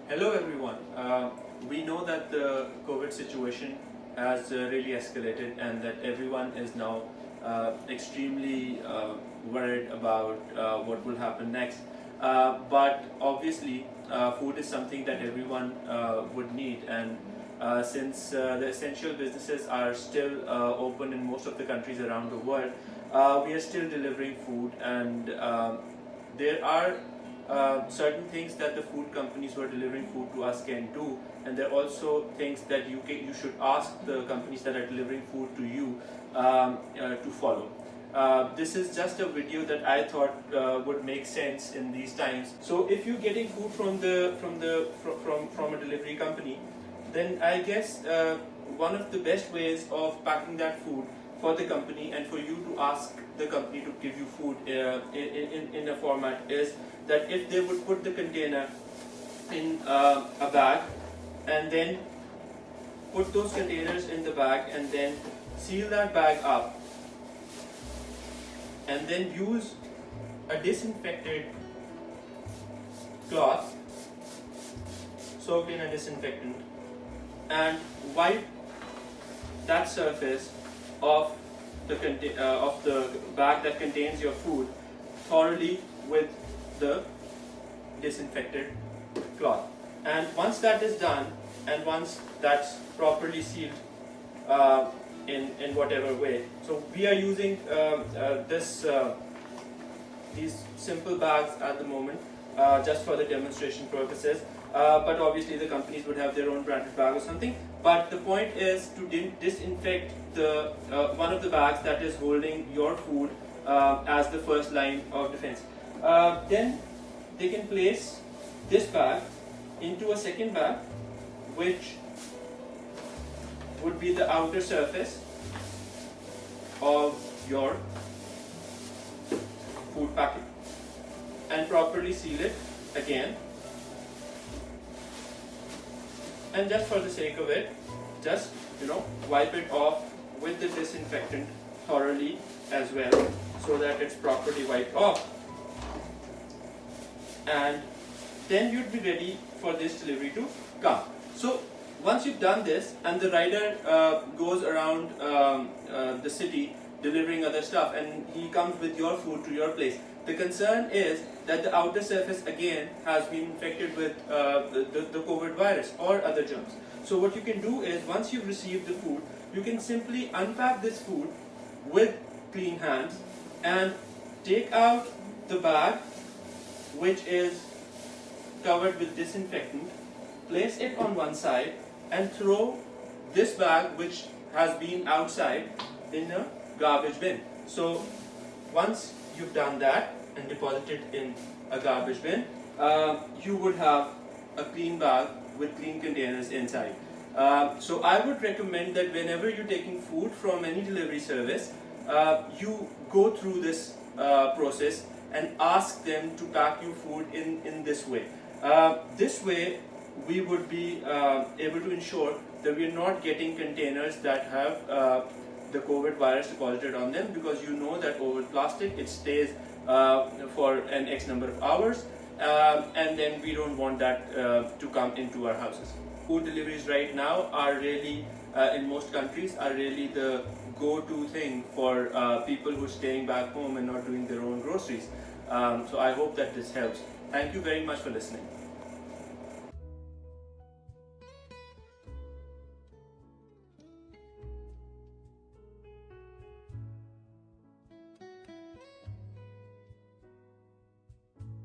Hello everyone. We know that the COVID situation has really escalated and that everyone is now extremely worried about what will happen next. But obviously food is something that everyone would need, and since the essential businesses are still open in most of the countries around the world, we are still delivering food, and there are certain things that the food companies who are delivering food to us can do, and there are also things that you should ask the companies that are delivering food to you to follow. This is just a video that I thought would make sense in these times. So if you're getting food from a delivery company, then I guess one of the best ways of packing that food for the company and for you to ask the company to give you food in a format is that if they would put the container in a bag and then put those containers in the bag and then seal that bag up and then use a disinfected cloth soaked in a disinfectant and wipe that surface of the bag that contains your food thoroughly with the disinfected cloth. And once that is done, and once that's properly sealed in whatever way, so we are using these simple bags at the moment just for the demonstration purposes. But obviously the companies would have their own branded bag or something. But the point is to disinfect the one of the bags that is holding your food as the first line of defense. Then they can place this bag into a second bag, which would be the outer surface of your food packet, and properly seal it again. And just for the sake of it, just wipe it off with the disinfectant thoroughly as well, so that it's properly wiped off. And then you'd be ready for this delivery to come. So once you've done this and the rider goes around the city delivering other stuff and he comes with your food to your place, the concern is that the outer surface again has been infected with the COVID virus or other germs. So what you can do is, once you've received the food, you can simply unpack this food with clean hands and take out the bag which is covered with disinfectant, place it on one side and throw this bag which has been outside in a garbage bin. So once you've done that and deposited in a garbage bin, you would have a clean bag with clean containers inside. So I would recommend that whenever you're taking food from any delivery service, you go through this process and ask them to pack you food in this way. This way we would be able to ensure that we're not getting containers that have the COVID virus deposited on them, because you know that over plastic it stays for an X number of hours, and then we don't want that to come into our houses. Food deliveries right now are really, in most countries, are really the go-to thing for people who are staying back home and not doing their own groceries. So I hope that this helps. Thank you very much for listening.